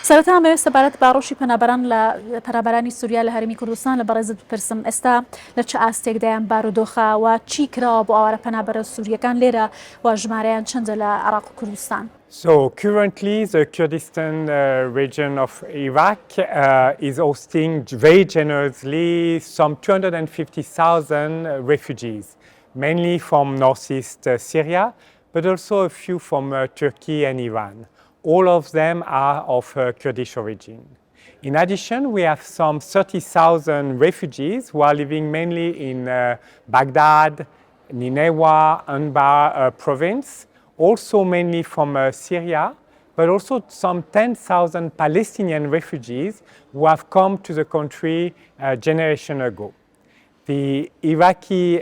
سەرەتا ئەمەوێت سەبارەت بە ڕۆژی پەنابەران لە پەنابەرانی سووریا لە هەرێمی کوردستان لە بەڕێزت بپرسم ئێستا لە چه ئاستێکدایان بارودۆخەوە چی کراوە بۆ ئاوارە پەنابەرە سووریەکان لێرە و ژمارەیان چەندە لە عێراق و کوردستان؟ So currently the Kurdistan region of Iraq is hosting very generously some 250,000 refugees, mainly from northeast Syria, but also a few from Turkey and Iran. All of them are of Kurdish origin. In addition, we have some 30,000 refugees who are living mainly in Baghdad, Nineveh, Anbar province, also mainly from Syria, but also some 10,000 Palestinian refugees who have come to the country a generation ago. The Iraqi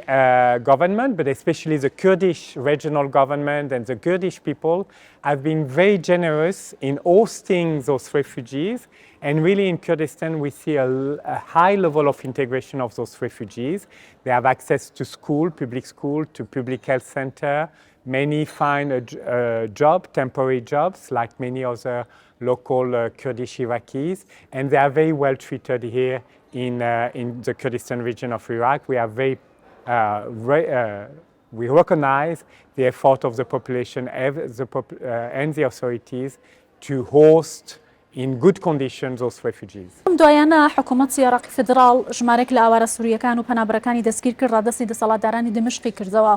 government, but especially the Kurdish regional government and the Kurdish people, have been very generous in hosting those refugees. And really in Kurdistan, we see a high level of integration of those refugees. They have access to school, to public health center. Many find a job, temporary jobs, like many other local Kurdish Iraqis, and they are very well treated here in the Kurdistan region of Iraq. We are we recognize the effort of the population and the authorities to host in good conditions those refugees. دوایانە حکوومەتی عێراقی فدراڵ ژمارەیەک لە ئاوارە سووریەکان و پەنابەرەکانی دەستگیر کرد ڕادەستی دەسەڵاتدارانی دمشقی کردەوە.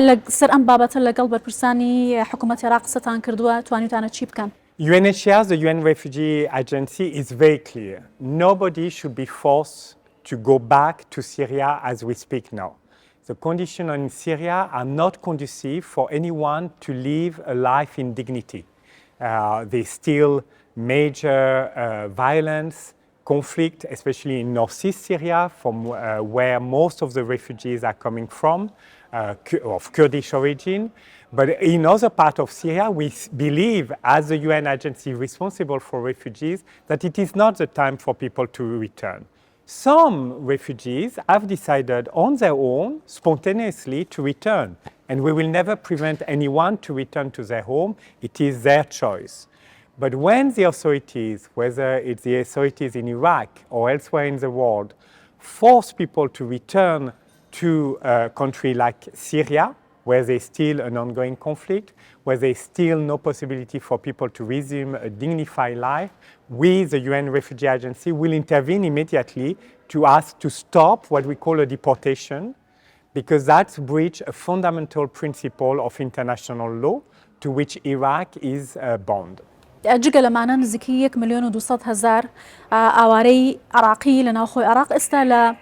لەسەر ئەم بابەتە لەگەڵ بەرپرسانی حکوومەتی عێراق قسەتان کردووە توانیتانە چی بکەن؟ UNHCR, the UN Refugee Agency, is very clear. Nobody should be forced to go back to Syria as we speak now. The conditions in Syria are not conducive for anyone to live a life in dignity. There's still major violence, conflict, especially in northeast Syria, from where most of the refugees are coming from, of Kurdish origin. But in other parts of Syria, we believe, as the UN agency responsible for refugees, that it is not the time for people to return. Some refugees have decided on their own, spontaneously, to return. And we will never prevent anyone to return to their home. It is their choice. But when the authorities, whether it's the authorities in Iraq or elsewhere in the world, force people to return to a country like Syria, where there's still an ongoing conflict, where there's still no possibility for people to resume a dignified life, we, the UN Refugee Agency, will intervene immediately to ask to stop what we call a deportation, because that's breach a fundamental principle of international law to which Iraq is bound. جگە لەمانە نزیکی 1,200,000 ئاوارەی عراقی لە ناوخۆی عراق ئێستا لە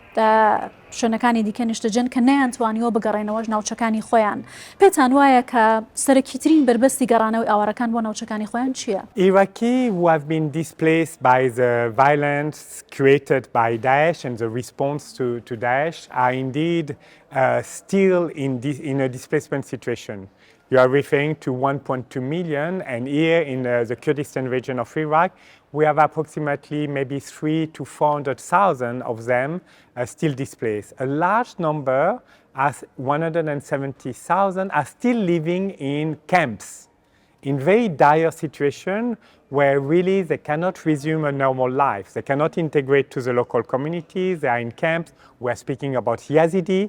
شوێنەکانی دیکە نیشتەجێن کە نەیانتوانیەوە بگەڕێنەوەش ناوچەکانی خۆیان. پێتان وایە کە سەرەکیترین بربەستی گەڕانەوەی ئاوارەکان بۆ ناوچەکانی خۆیان چییە؟ Iraqi who have been displaced by the violence created by Daesh and the response to Daesh are indeed still in a displacement situation. You are referring to 1.2 million, and here in the Kurdistan region of Iraq, we have approximately maybe 300,000 to 400,000 of them still displaced. A large number, as 170,000, are still living in camps, in very dire situation where really they cannot resume a normal life. They cannot integrate to the local communities. They are in camps. We are speaking about Yazidi,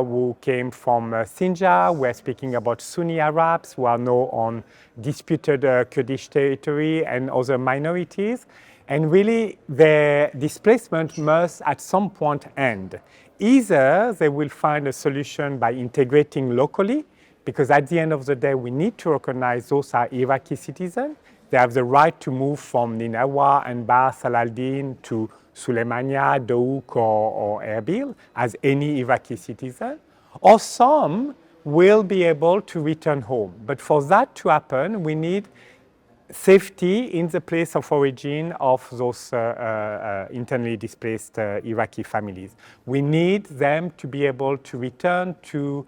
who came from Sinjar. We're speaking about Sunni Arabs who are now on disputed Kurdish territory and other minorities. And really their displacement must at some point end. Either they will find a solution by integrating locally, because at the end of the day we need to recognize those are Iraqi citizens. They have the right to move from Nineveh and Bar Saladin to Suleimania, Douk or Erbil as any Iraqi citizen, or some will be able to return home. But for that to happen, we need safety in the place of origin of those internally displaced Iraqi families. We need them to be able to return to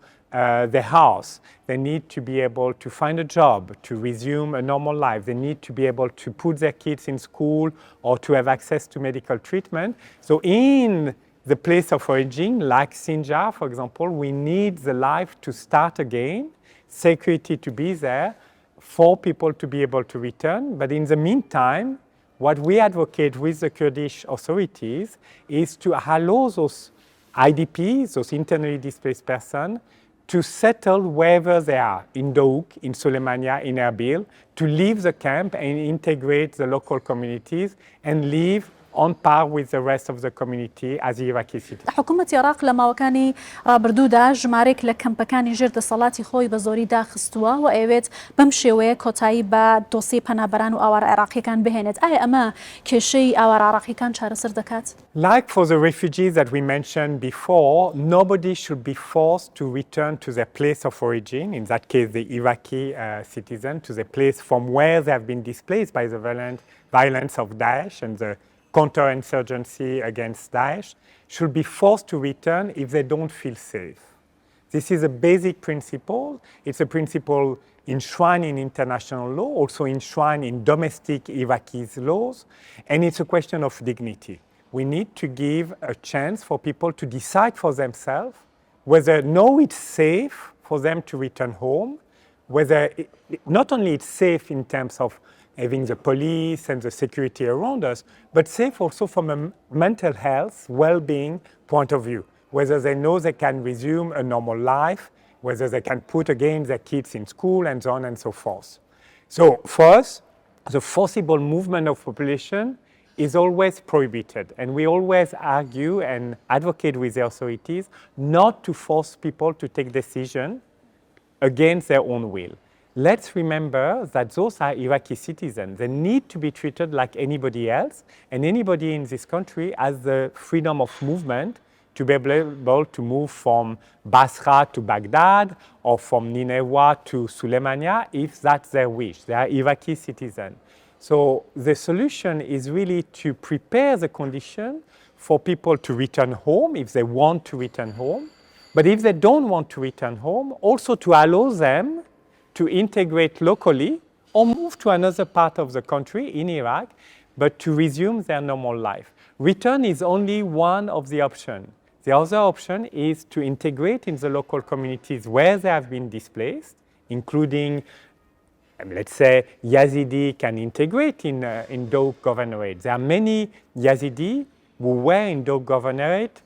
their house. They need to be able to find a job, to resume a normal life. They need to be able to put their kids in school or to have access to medical treatment. So in the place of origin, like Sinjar, for example, we need the life to start again, security to be there, for people to be able to return. But in the meantime, what we advocate with the Kurdish authorities is to allow those IDPs, those internally displaced persons, to settle wherever they are, in Dohuk, in Suleimania, in Erbil, to leave the camp and integrate the local communities and live on par with the rest of the community as Iraqi citizens. حکوومەتی عێراق لە ماوەکانی ڕابردوودا ژمارێک لە کەمپەکانی ژێر دەسەڵاتی خۆی بە زۆری داخستووە و ئەوێت بەم شێوەیە کۆتایی بە دۆسی پەنابەران و ئاوارە عێراقیەکان بهێنێت. ئایا ئەمە کێشەی ئاوارە عێراقیەکان چارەسەر دەکات؟ Like for the refugees that we mentioned before, nobody should be forced to return to their place of origin, in that case the Iraqi citizen, to the place from where they have been displaced by the violence of Daesh and the counterinsurgency against Daesh, should be forced to return if they don't feel safe. This is a basic principle. It's a principle enshrined in international law, also enshrined in domestic Iraqi laws, and it's a question of dignity. We need to give a chance for people to decide for themselves whether it's safe for them to return home, whether not only it's safe in terms of having the police and the security around us, but safe also from a mental health, well-being point of view, whether they know they can resume a normal life, whether they can put again their kids in school and so on and so forth. So for us, the forcible movement of population is always prohibited, and we always argue and advocate with the authorities not to force people to take decisions against their own will. Let's remember that those are Iraqi citizens. They need to be treated like anybody else, and anybody in this country has the freedom of movement to be able to move from Basra to Baghdad or from Nineveh to Suleimania if that's their wish. They are Iraqi citizens. So the solution is really to prepare the condition for people to return home if they want to return home. But if they don't want to return home, also to allow them to integrate locally or move to another part of the country in Iraq, but to resume their normal life. Return is only one of the options. The other option is to integrate in the local communities where they have been displaced, including, let's say, Yazidi can integrate in Dohuk Governorate. There are many Yazidi who were in Dohuk Governorate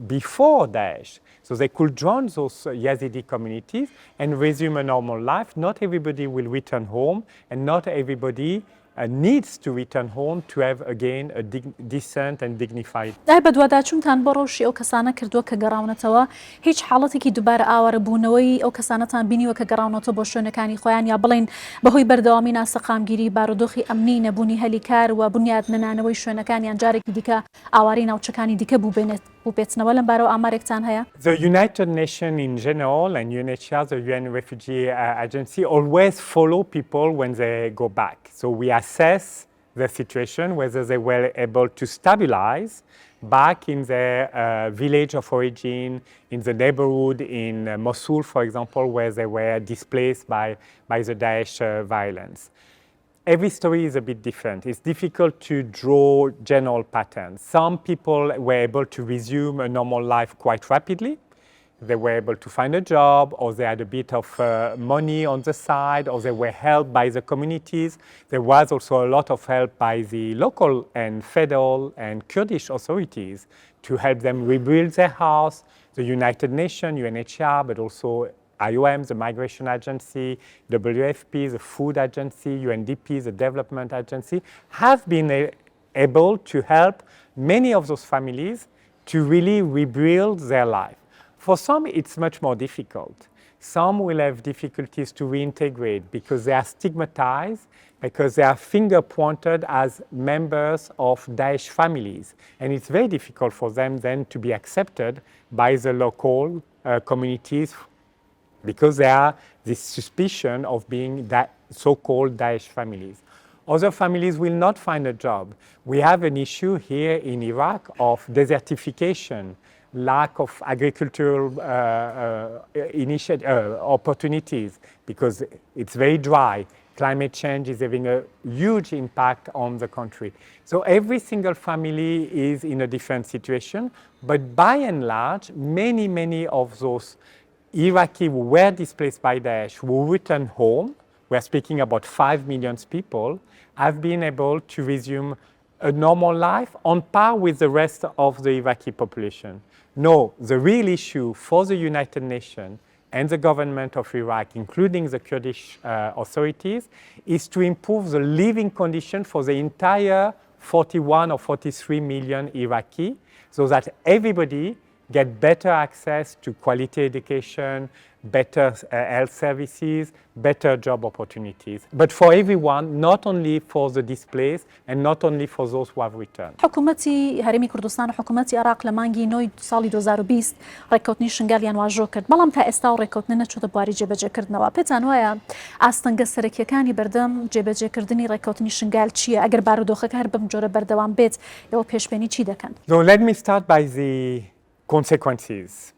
before Daesh. So they could join those Yazidi communities and resume a normal life. Not everybody will return home, and not everybody needs to return home to have again a decent and dignified. ئای بەدووادا چونتان بۆ ڕۆژی ئەو کەسانە کردووە کە گەڕاونەتەوە هیچ حاڵەتێکی دووبارە ئاوارەبوونەوەی ئەو کەسانەتان بینیوە کە گەڕاونەتەوە بۆ شوێنەکانی خۆیان یا بڵێن بەهۆی بەردەوامی ناسەقامگیری بارودۆخی ئەمنی نەبوونی هەلیکار و بنیاد نەنانەوەی شوێنەکانیان جارێکی دیکە ئاواری ناوچەکانی دیکە بووبێتنەوە لەم بارەوە ئامارێکتان هەیە؟ The United Nations in general and UNHCR, the UN Refugee Agency, always follow people when they go back. So we assess the situation, whether they were able to stabilize back in their village of origin, in the neighborhood in Mosul, for example, where they were displaced by the Daesh violence. Every story is a bit different. It's difficult to draw general patterns. Some people were able to resume a normal life quite rapidly. They were able to find a job, or they had a bit of money on the side, or they were helped by the communities. There was also a lot of help by the local and federal and Kurdish authorities to help them rebuild their house. The United Nations, UNHCR, but also IOM, the Migration Agency, WFP, the Food Agency, UNDP, the Development Agency, have been able to help many of those families to really rebuild their life. For some, it's much more difficult. Some will have difficulties to reintegrate because they are stigmatized, because they are finger-pointed as members of Daesh families. And it's very difficult for them then to be accepted by the local communities because there are this suspicion of being that so-called Daesh families. Other families will not find a job. We have an issue here in Iraq of desertification, lack of agricultural opportunities because it's very dry. Climate change is having a huge impact on the country. So every single family is in a different situation, but by and large, many of those Iraqi who were displaced by Daesh, who returned home, we're speaking about 5 million people, have been able to resume a normal life on par with the rest of the Iraqi population. No, the real issue for the United Nations and the government of Iraq, including the Kurdish authorities, is to improve the living condition for the entire 41 or 43 million Iraqi, so that everybody get better access to quality education, better health services, better job opportunities. But for everyone, not only for the displaced and not only for those who have returned. حکوومەتی هەرێمی کوردستان و حکوومەتی عێراق لە مانگی نۆی ساڵی 2020 ڕێککەوتنی شنگالیان واژۆ کرد، بەڵام تا ئێستا و ڕێککەوتنە نەچۆتە بواری جێبەجێکردنەوە. پێتان وایە ئاستەنگە سەرەکیەکانی بەردەم جێبەجێکردنی ڕێککەوتنی شنگال چییە؟ ئەگەر بارودۆخەکە هەر بەم جۆرە بەردەوام بێت، ئێوە پێشبینی چی دەکەن؟ So let me start by the consequences.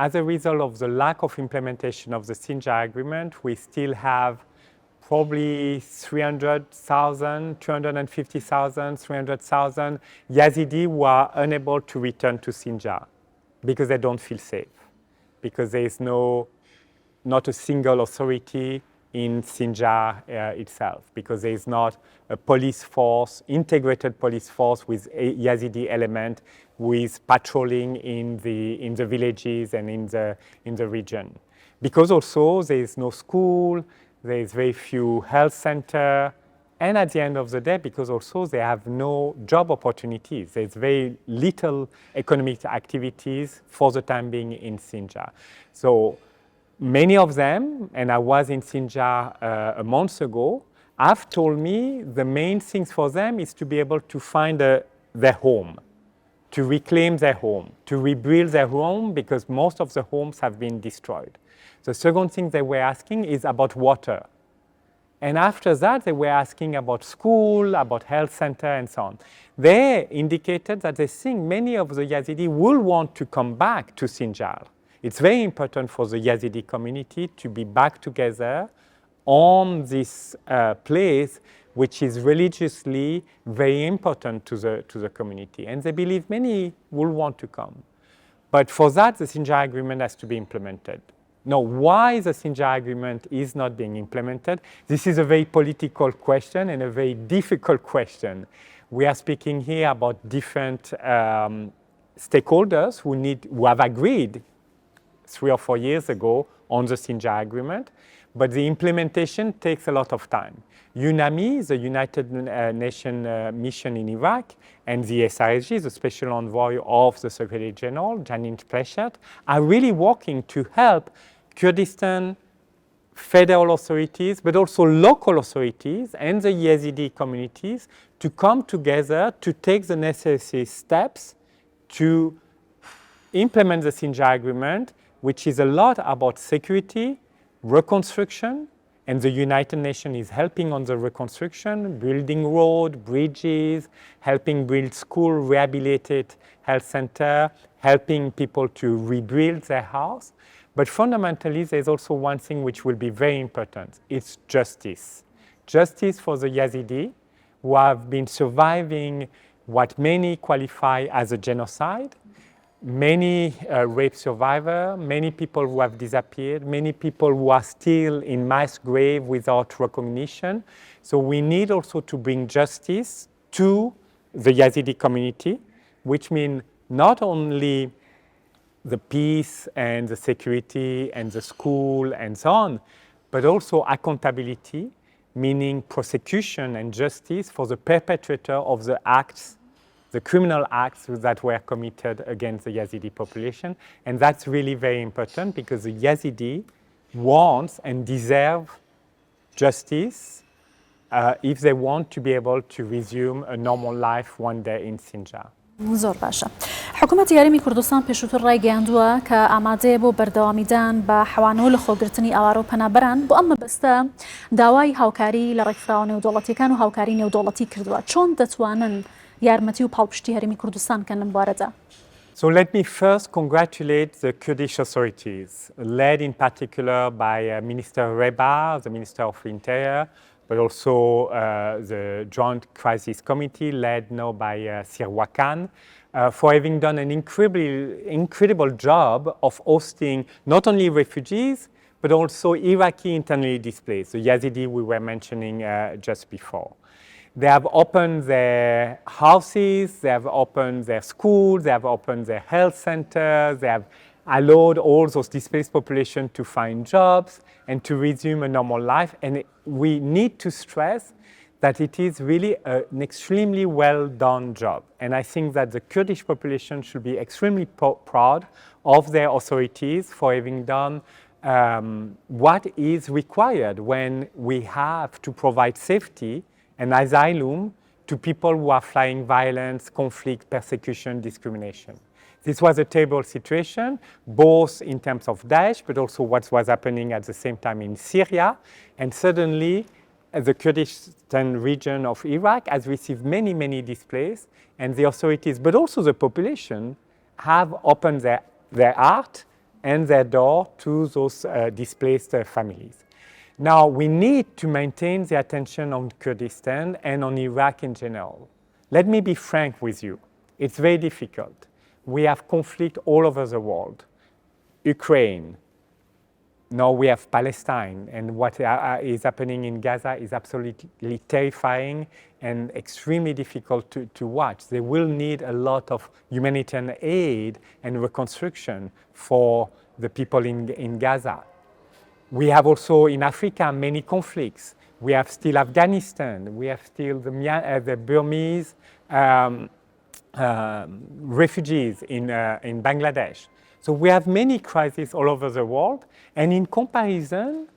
As a result of the lack of implementation of the Sinjar agreement, we still have probably 300,000, 250,000, 300,000 Yazidi who are unable to return to Sinjar because they don't feel safe, because there is not a single authority in Sinjar itself, because there is not a police force, integrated police force with a Yazidi element with patrolling in the villages and in the region. Because also there is no school, there is very few health center, and at the end of the day, because also they have no job opportunities. There's very little economic activities for the time being in Sinjar. So many of them, and I was in Sinjar a month ago, have told me the main things for them is to be able to find their home, to reclaim their home, to rebuild their home, because most of the homes have been destroyed. The second thing they were asking is about water. And after that, they were asking about school, about health center, and so on. They indicated that they think many of the Yazidi will want to come back to Sinjar. It's very important for the Yazidi community to be back together on this place, which is religiously very important to the community. And they believe many will want to come. But for that, the Sinjar agreement has to be implemented. Now, why the Sinjar agreement is not being implemented? This is a very political question and a very difficult question. We are speaking here about different stakeholders who have agreed 3 or 4 years ago on the Sinjar agreement, but the implementation takes a lot of time. UNAMI, the United Nations mission in Iraq, and the SRSG, the Special Envoy of the Secretary General, Janine Pleshet, are really working to help Kurdistan federal authorities, but also local authorities and the Yazidi communities to come together to take the necessary steps to implement the Sinjar agreement, which is a lot about security, reconstruction, and the United Nations is helping on the reconstruction, building roads, bridges, helping build school, rehabilitate health center, helping people to rebuild their house. But fundamentally, there's also one thing which will be very important. It's justice. Justice for the Yazidi who have been surviving what many qualify as a genocide, many rape survivors, many people who have disappeared, many people who are still in mass grave without recognition. So we need also to bring justice to the Yazidi community, which means not only the peace and the security and the school and so on, but also accountability, meaning prosecution and justice for the perpetrator of the acts, the criminal acts that were committed against the Yazidi population. And that's really very important because the Yazidi wants and deserve justice if they want to be able to resume a normal life one day in Sinjar. زۆر باشە. حکوومەتی یاریمی کوردستان پێشووتر ڕایگەیاندووە کە ئامادەیە بۆ بەردەوامیدان بە حەوانەوە لە خۆگرتنی ئاوارە و پەنابەران بۆ ئەم مەبەستە داوای هاوکاری لە ڕێکخراوە نێودوڵەتیەکان و هاوکاری نێودوڵەتی کردووە. چۆن دەتوانن یارمەتی و پاڵپشتی هەرێمی کوردستان بکەن لەم بوارەدا؟ So let me first congratulate the Kurdish authorities, led in particular by Minister Reba, the Minister of Interior, but also the Joint Crisis Committee led now by Sirwa Khan, for having done an incredible job of hosting not only refugees, but also Iraqi internally displaced, the Yazidi we were mentioning just before. They have opened their houses, they have opened their schools, they have opened their health centers, they have allowed all those displaced population to find jobs and to resume a normal life. And we need to stress that it is really an extremely well done job. And I think that the Kurdish population should be extremely proud of their authorities for having done what is required when we have to provide safety and asylum to people who are fleeing violence, conflict, persecution, discrimination. This was a terrible situation, both in terms of Daesh, but also what was happening at the same time in Syria. And suddenly, the Kurdistan region of Iraq has received many, many displaced, and the authorities, but also the population, have opened their heart and their door to those displaced families. Now, we need to maintain the attention on Kurdistan and on Iraq in general. Let me be frank with you. It's very difficult. We have conflict all over the world. Ukraine. Now we have Palestine, and what is happening in Gaza is absolutely terrifying and extremely difficult to watch. They will need a lot of humanitarian aid and reconstruction for the people in Gaza. We have also in Africa many conflicts. We have still Afghanistan, we have still the Burmese refugees in Bangladesh. So we have many crises all over the world, and in comparison,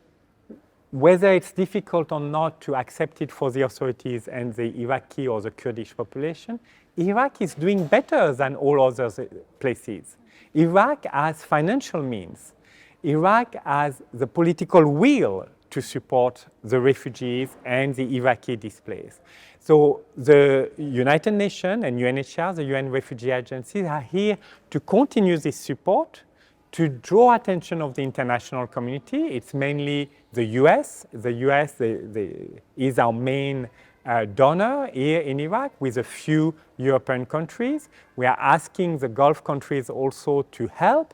whether it's difficult or not to accept it for the authorities and the Iraqi or the Kurdish population, Iraq is doing better than all other places. Iraq has financial means. Iraq has the political will to support the refugees and the Iraqi displaced. So the United Nations and UNHCR, the UN refugee agencies, are here to continue this support, to draw attention of the international community. It's mainly the US. The US is our main donor here in Iraq, with a few European countries. We are asking the Gulf countries also to help.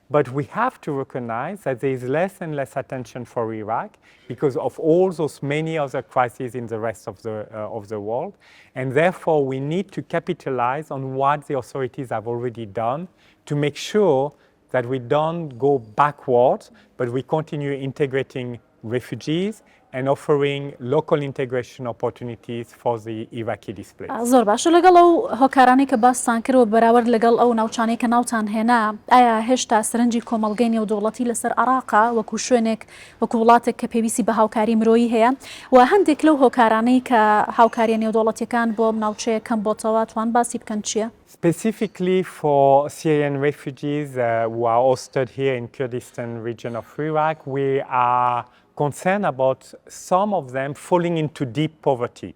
But we have to recognize that there is less and less attention for Iraq because of all those many other crises in the rest of the world. And therefore, we need to capitalize on what the authorities have already done to make sure that we don't go backwards, but we continue integrating refugees and offering local integration opportunities for the Iraqi displaced. زۆر باشە لەگەڵ ئەو هۆکارانی کە باستان کردەوە بەراورد لەگەڵ ئەو ناوچانەی کە ناوتان هێنا، ئایا هێشتا سەرنجی کۆمەڵگەی نێودووڵەتی لەسەر عێراقا وەکو شوێنێک وەکو وڵاتێک کە پێویستی بە هاوکاری مرۆیی هەیە و هەندێک لەو هۆکارانەی کە هاوکاریە نێودووڵەتیەکان بۆ ناوچەیە کەم بۆتەوە توان باسی بکەن چییە؟ Specifically for Syrian refugees who are hosted here in Kurdistan region of Iraq, we are concerned about some of them falling into deep poverty.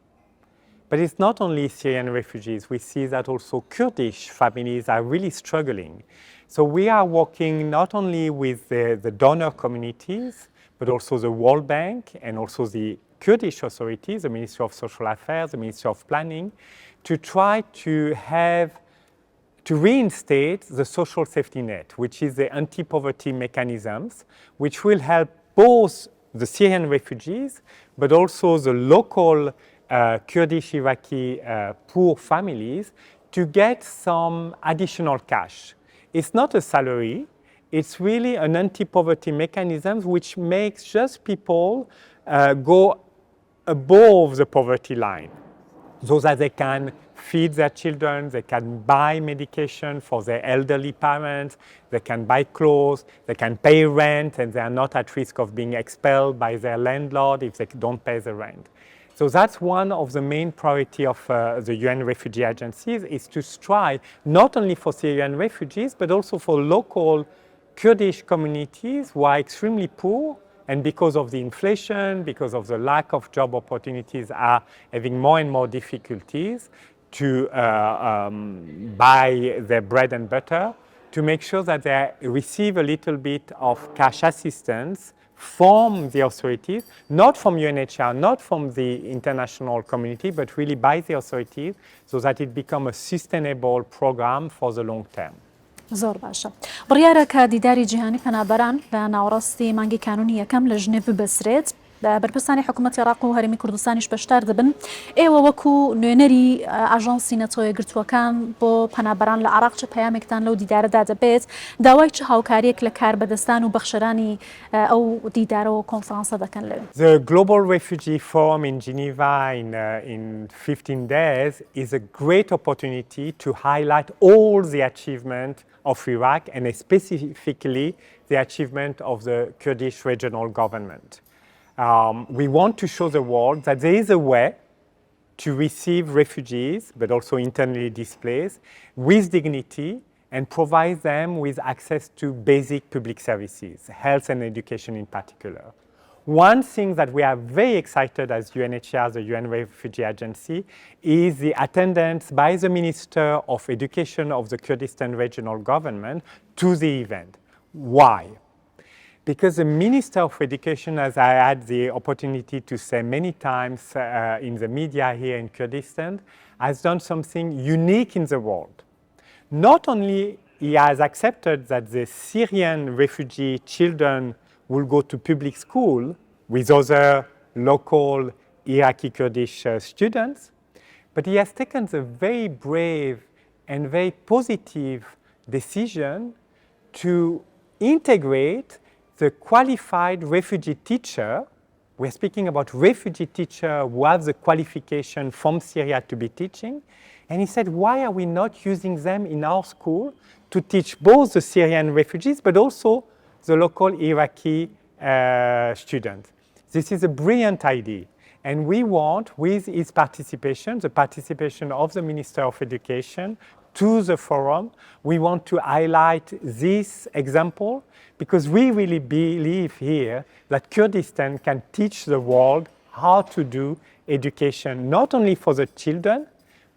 But it's not only Syrian refugees. We see that also Kurdish families are really struggling. So we are working not only with the donor communities, but also the World Bank and also the Kurdish authorities, the Ministry of Social Affairs, the Ministry of Planning, to try to reinstate the social safety net, which is the anti-poverty mechanisms, which will help both the Syrian refugees, but also the local Kurdish Iraqi poor families to get some additional cash. It's not a salary, it's really an anti-poverty mechanism which makes just people go above the poverty line, so that they can feed their children, they can buy medication for their elderly parents, they can buy clothes, they can pay rent, and they are not at risk of being expelled by their landlord if they don't pay the rent. So that's one of the main priority of the UN refugee agencies, is to strive not only for Syrian refugees, but also for local Kurdish communities who are extremely poor, and because of the inflation, because of the lack of job opportunities, are having more and more difficulties to buy their bread and butter, to make sure that they receive a little bit of cash assistance from the authorities, not from UNHCR, not from the international community, but really by the authorities, so that it becomes a sustainable program for the long term. زۆر باشە. بڕیارە کە دیداری جیهانی پەنابەران لە ناوەڕاستی مانگی کانونی یەکەم لە ژنێڤ ببەسرێت بەرپرسانی حکوومەتی عێراق و هەرێمی کوردستانیش بەشدار دەبن ئێوە وەکو نوێنەری ئاژانسی نەتۆ یەکگرتووەکان بۆ پەنابەران لە عێراق چ پەیامێکتان لەو دیدارەدا دەبێت داوای چه هاوکاریەک لە کاربەدەستان و بەخشەرانی ئەو دیدارەوە کۆنفرانسە دەکەن لەوێ. The Global Refugee Forum in Geneva in 15 days is a great opportunity to highlight all the achievement of Iraq and specifically the achievement of the Kurdish regional government. We want to show the world that there is a way to receive refugees, but also internally displaced, with dignity and provide them with access to basic public services, health and education in particular. One thing that we are very excited as UNHCR, the UN Refugee Agency, is the attendance by the Minister of Education of the Kurdistan regional government to the event. Why? Because the Minister of Education, as I had the opportunity to say many times in the media here in Kurdistan, has done something unique in the world. Not only he has accepted that the Syrian refugee children will go to public school with other local Iraqi Kurdish students, but he has taken the very brave and very positive decision to integrate the qualified refugee teacher. We're speaking about refugee teacher who have the qualification from Syria to be teaching. And he said, why are we not using them in our school to teach both the Syrian refugees, but also the local Iraqi students? This is a brilliant idea. And we want, with his participation, the participation of the Minister of Education to the forum, we want to highlight this example because we really believe here that Kurdistan can teach the world how to do education, not only for the children,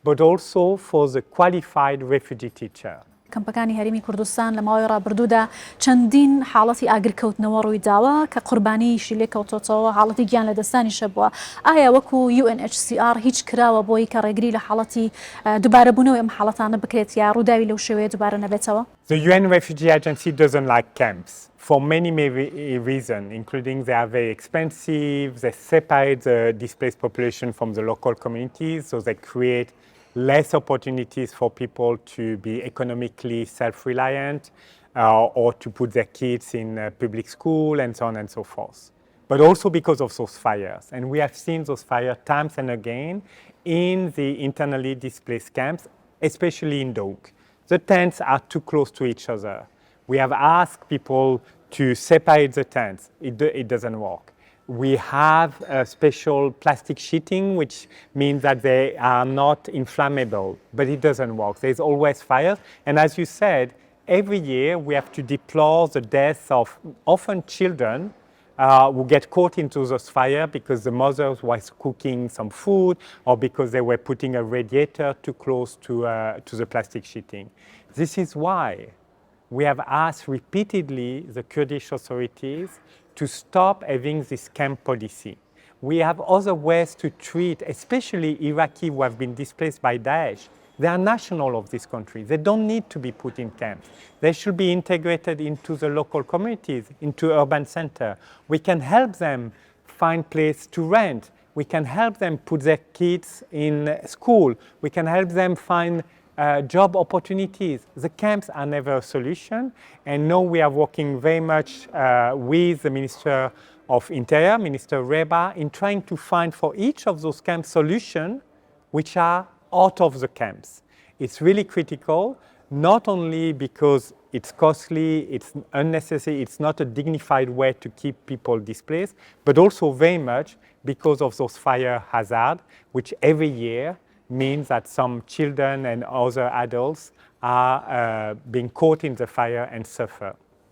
but also for the qualified refugee teacher. کەمپەکانی هەرێمی کوردستان لە ماوەی ڕابردوودا چەندین حاڵەتی ئاگرکەوتنەوە ڕووی داوە کە قوربانیشی لێکەوتۆتەوە حاڵەتی گیان لە دەستانیشە بووە. ئایا وەکو UNHCR هیچ کراوە بۆی کە ڕێگری لە حاڵەتی دووبارەبوونەوەی ئەم حاڵەتانە بکرێت یا ڕووداوی لەو شێوەیە دووبارە نەبێتەوە؟ The UN Refugee Agency doesn't like camps for many reasons, including they are very expensive, they separate the displaced population from the local communities, so they create less opportunities for people to be economically self-reliant or to put their kids in public school and so on and so forth. But also because of those fires. And we have seen those fires times and again in the internally displaced camps, especially in Douk. The tents are too close to each other. We have asked people to separate the tents. It doesn't work. We have a special plastic sheeting, which means that they are not inflammable, but it doesn't work. There's always fires. And as you said, every year we have to deplore the deaths of often children who get caught into those fires because the mothers was cooking some food or because they were putting a radiator too close to the plastic sheeting. This is why we have asked repeatedly the Kurdish authorities to stop having this camp policy. We have other ways to treat, especially Iraqi who have been displaced by Daesh. They are national of this country. They don't need to be put in camps. They should be integrated into the local communities, into urban center. We can help them find place to rent. We can help them put their kids in school. We can help them find job opportunities. The camps are never a solution. And now we are working very much with the Minister of Interior, Minister Reba, in trying to find for each of those camps solutions which are out of the camps. It's really critical, not only because it's costly, it's unnecessary, it's not a dignified way to keep people displaced, but also very much because of those fire hazards, which every year means that some children and other adults are being caught in the fire and suffer.